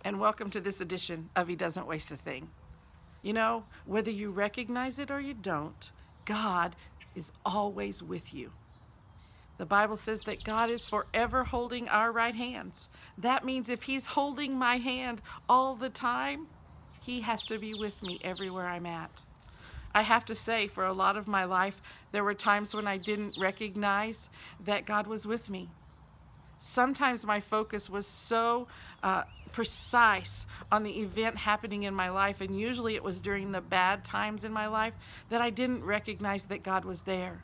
and welcome to this edition of He Doesn't Waste a Thing. You know, whether you recognize it or you don't, God is always with you. The Bible says that God is forever holding our right hands. That means if He's holding my hand all the time, He has to be with me everywhere I'm at. I have to say, for a lot of my life, there were times when I didn't recognize that God was with me. Sometimes my focus was so precise on the event happening in my life, and usually it was during the bad times in my life, that I didn't recognize that God was there.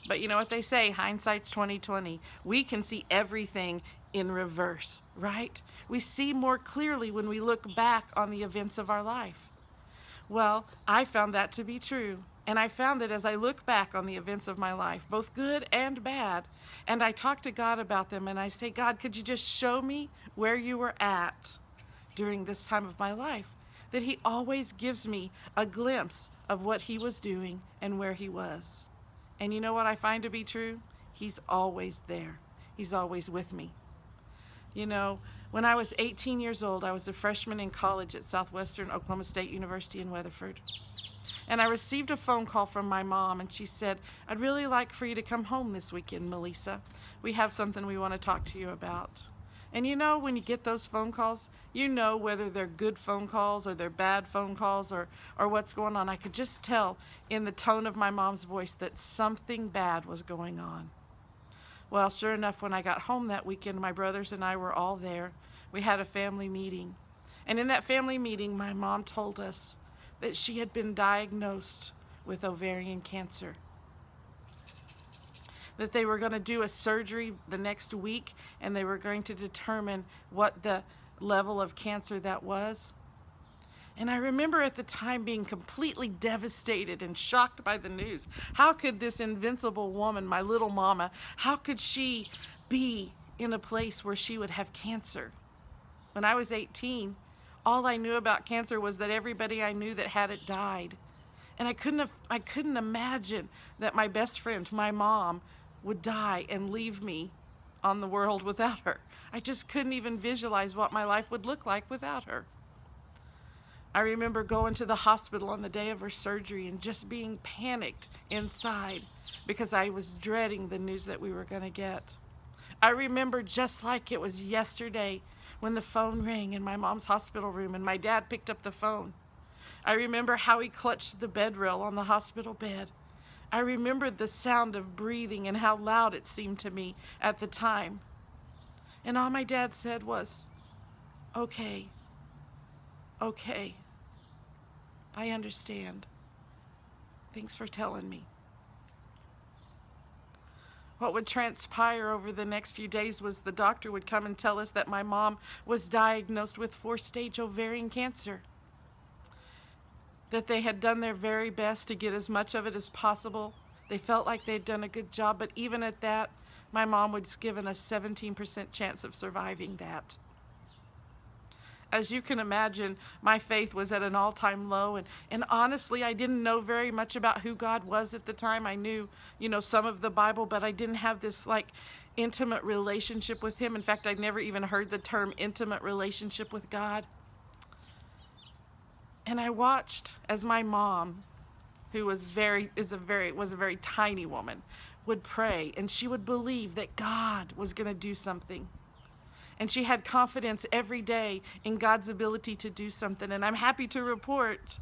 But you know what they say, hindsight's 20/20. We can see everything in reverse, right? We see more clearly when we look back on the events of our life. Well, I found that to be true. And I found that as I look back on the events of my life, both good and bad, and I talk to God about them and I say, God, could you just show me where you were at during this time of my life? That He always gives me a glimpse of what He was doing and where He was. And you know what I find to be true? He's always there. He's always with me. You know, when I was 18 years old, I was a freshman in college at Southwestern Oklahoma State University in Weatherford. And I received a phone call from my mom, and she said, I'd really like for you to come home this weekend, Melisa. We have something we want to talk to you about. And you know, when you get those phone calls, you know whether they're good phone calls or they're bad phone calls or what's going on. I could just tell in the tone of my mom's voice that something bad was going on. Well, sure enough, when I got home that weekend, my brothers and I were all there. We had a family meeting. And in that family meeting, my mom told us that she had been diagnosed with ovarian cancer. That they were going to do a surgery the next week, and they were going to determine what the level of cancer that was. And I remember at the time being completely devastated and shocked by the news. How could this invincible woman, my little mama, how could she be in a place where she would have cancer? When I was 18, all I knew about cancer was that everybody I knew that had it died. And I couldn't imagine that my best friend, my mom, would die and leave me on the world without her. I just couldn't even visualize what my life would look like without her. I remember going to the hospital on the day of her surgery and just being panicked inside because I was dreading the news that we were going to get. I remember just like it was yesterday when the phone rang in my mom's hospital room and my dad picked up the phone. I remember how he clutched the bed rail on the hospital bed. I remembered the sound of breathing and how loud it seemed to me at the time. And all my dad said was, okay, I understand. Thanks for telling me. What would transpire over the next few days was the doctor would come and tell us that my mom was diagnosed with 4-stage ovarian cancer. That they had done their very best to get as much of it as possible. They felt like they'd done a good job, but even at that, my mom was given a 17% chance of surviving that. As you can imagine, my faith was at an all-time low, and honestly, I didn't know very much about who God was at the time. I knew, some of the Bible, but I didn't have this intimate relationship with Him. In fact, I'd never even heard the term intimate relationship with God. And I watched as my mom, who was a very tiny woman, would pray, and she would believe that God was going to do something. And she had confidence every day in God's ability to do something. And I'm happy to report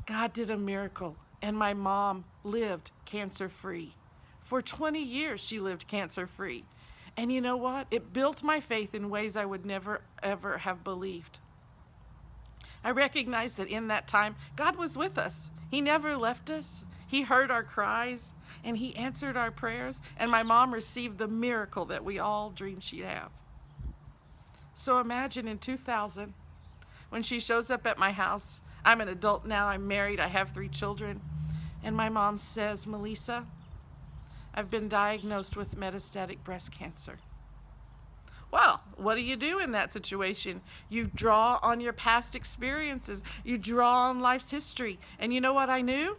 God did a miracle, and my mom lived cancer-free. For 20 years, she lived cancer-free. And you know what? It built my faith in ways I would never, ever have believed. I recognized that in that time, God was with us. He never left us. He heard our cries, and He answered our prayers. And my mom received the miracle that we all dreamed she'd have. So imagine in 2000, when she shows up at my house. I'm an adult now, I'm married, I have 3 children. And my mom says, Melisa, I've been diagnosed with metastatic breast cancer. Well, what do you do in that situation? You draw on your past experiences. You draw on life's history. And you know what I knew?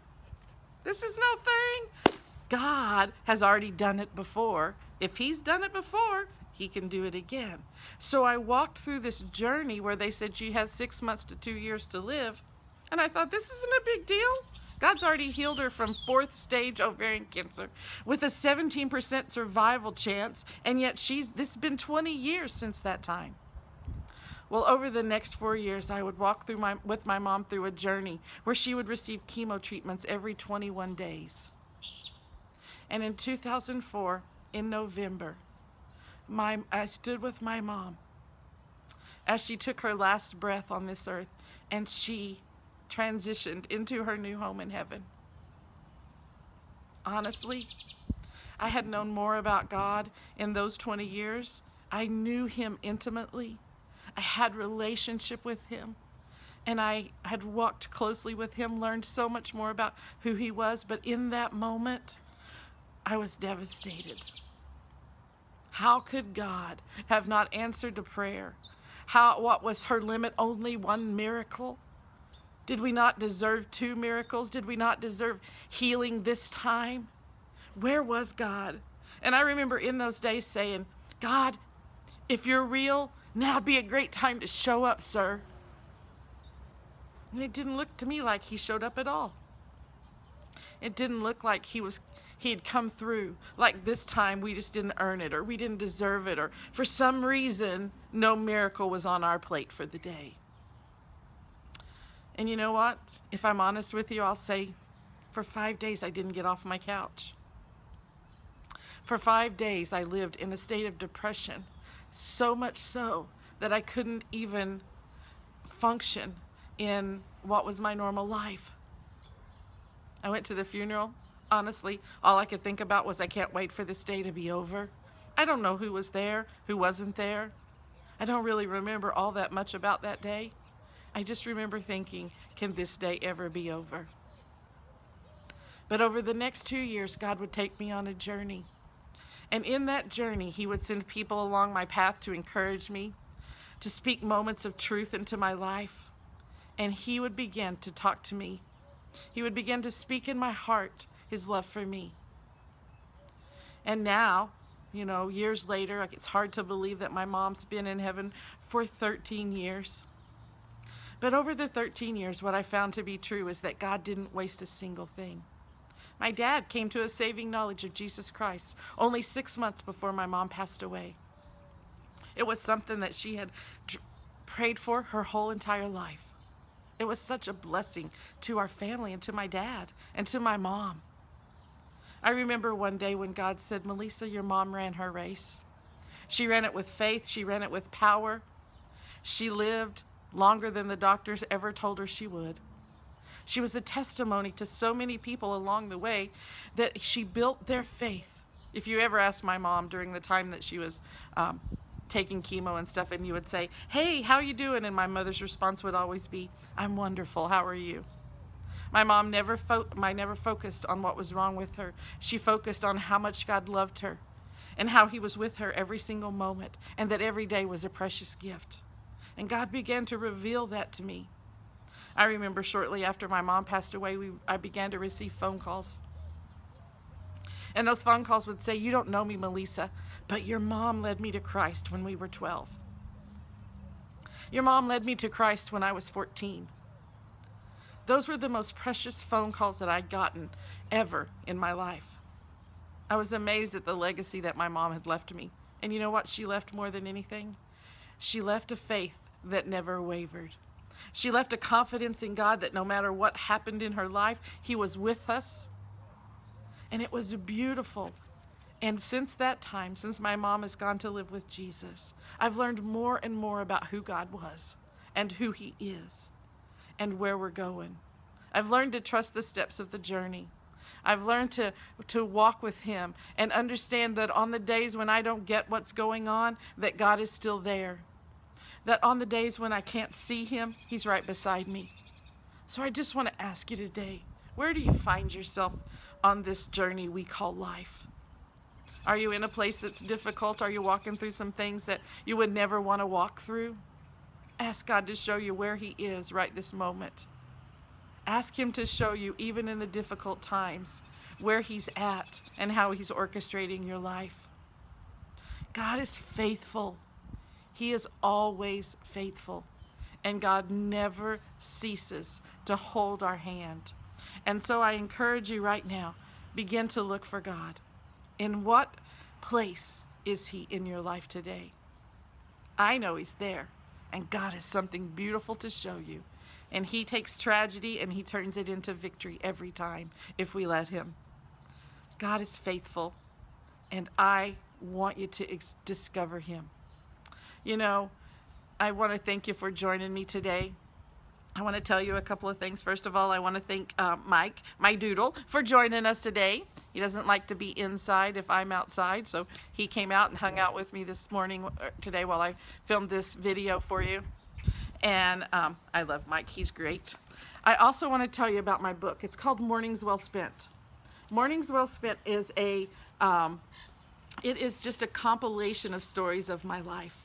This is no thing. God has already done it before. If He's done it before, he can do it again. So I walked through this journey where they said she has 6 months to 2 years to live. And I thought, this isn't a big deal. God's already healed her from 4th stage ovarian cancer with a 17% survival chance. And yet this has been 20 years since that time. Well, over the next 4 years, I would walk with my mom through a journey where she would receive chemo treatments every 21 days. And in 2004, in November, I stood with my mom as she took her last breath on this earth, and she transitioned into her new home in heaven. Honestly, I had known more about God in those 20 years. I knew him intimately. I had relationship with him, and I had walked closely with him, learned so much more about who he was. But in that moment, I was devastated. How could God have not answered a prayer? What was her limit? Only one miracle? Did we not deserve 2 miracles? Did we not deserve healing this time? Where was God? And I remember in those days saying, God, if you're real, now'd be a great time to show up, sir. And it didn't look to me like he showed up at all. It didn't look like he'd come through. Like this time we just didn't earn it, or we didn't deserve it, or for some reason no miracle was on our plate for the day. And you know what? If I'm honest with you, I'll say for 5 days I didn't get off my couch. For 5 days I lived in a state of depression, so much so that I couldn't even function in what was my normal life. I went to the funeral. Honestly, all I could think about was I can't wait for this day to be over. I don't know who was there, who wasn't there. I don't really remember all that much about that day. I just remember thinking, can this day ever be over? But over the next 2 years, God would take me on a journey. And in that journey, he would send people along my path to encourage me, to speak moments of truth into my life. And he would begin to talk to me. He would begin to speak in my heart his love for me. And now, years later, it's hard to believe that my mom's been in heaven for 13 years. But over the 13 years, what I found to be true is that God didn't waste a single thing. My dad came to a saving knowledge of Jesus Christ only 6 months before my mom passed away. It was something that she had prayed for her whole entire life. It was such a blessing to our family and to my dad and to my mom. I remember one day when God said, Melisa, your mom ran her race. She ran it with faith. She ran it with power. She lived longer than the doctors ever told her she would. She was a testimony to so many people along the way that she built their faith. If you ever asked my mom during the time that she was taking chemo and stuff, and you would say, hey, how you doing? And my mother's response would always be, I'm wonderful, how are you? My mom never focused on what was wrong with her. She focused on how much God loved her and how he was with her every single moment, and that every day was a precious gift. And God began to reveal that to me. I remember shortly after my mom passed away, I began to receive phone calls. And those phone calls would say, you don't know me, Melisa, but your mom led me to Christ when we were 12. Your mom led me to Christ when I was 14. Those were the most precious phone calls that I'd gotten ever in my life. I was amazed at the legacy that my mom had left me. And you know what she left more than anything? She left a faith that never wavered. She left a confidence in God that no matter what happened in her life, he was with us. And it was beautiful. And since that time, since my mom has gone to live with Jesus, I've learned more and more about who God was and who he is and where we're going. I've learned to trust the steps of the journey. I've learned to walk with him and understand that on the days when I don't get what's going on, that God is still there. That on the days when I can't see him, he's right beside me. So I just want to ask you today, where do you find yourself on this journey we call life? Are you in a place that's difficult? Are you walking through some things that you would never want to walk through? Ask God to show you where he is right this moment. Ask him to show you, even in the difficult times, where he's at and how he's orchestrating your life. God is faithful. He is always faithful. And God never ceases to hold our hand. And so I encourage you right now, begin to look for God. In what place is He in your life today? I know He's there, and God has something beautiful to show you. And He takes tragedy and He turns it into victory every time if we let Him. God is faithful, and I want you to discover Him. You know, I want to thank you for joining me today. I want to tell you a couple of things. First of all, I want to thank Mike, my doodle, for joining us today. He doesn't like to be inside if I'm outside, so he came out and hung out with me this morning, today, while I filmed this video for you. And I love Mike. He's great. I also want to tell you about my book. It's called Mornings Well Spent. Mornings Well Spent is it is just a compilation of stories of my life.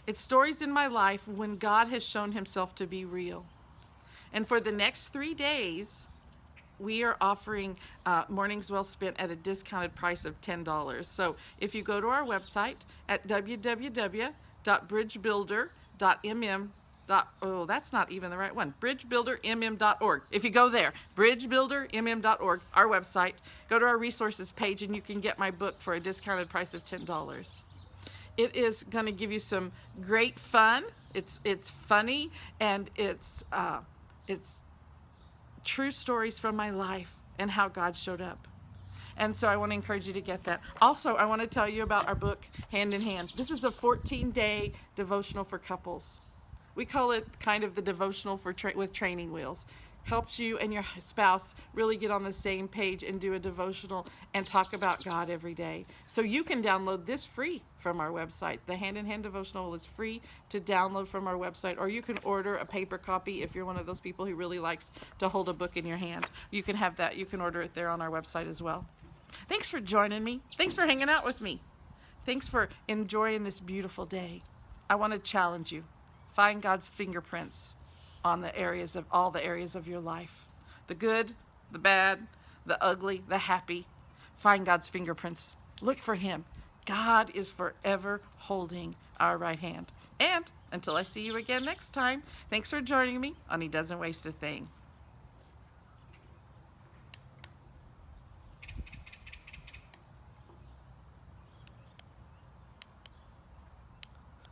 It's stories in my life when God has shown Himself to be real. And for the next 3 days, we are offering Mornings Well Spent at a discounted price of $10. So if you go to our website at www.bridgebuilder.mm, oh, that's not even the right one, bridgebuildermm.org. If you go there, bridgebuildermm.org, our website, go to our resources page, and you can get my book for a discounted price of $10. It is going to give you some great fun. It's funny, and it's true stories from my life and how God showed up. And so I want to encourage you to get that. Also, I want to tell you about our book, Hand in Hand. This is a 14-day devotional for couples. We call it kind of the devotional for with training wheels. Helps you and your spouse really get on the same page and do a devotional and talk about God every day. So you can download this free from our website. The Hand in Hand devotional is free to download from our website, or you can order a paper copy if you're one of those people who really likes to hold a book in your hand. You can have that. You can order it there on our website as well. Thanks for joining me. Thanks for hanging out with me. Thanks for enjoying this beautiful day. I want to challenge you. Find God's fingerprints on all the areas of your life. The good, the bad, the ugly, the happy. Find God's fingerprints. Look for Him. God is forever holding our right hand. And until I see you again next time, thanks for joining me on He Doesn't Waste a Thing.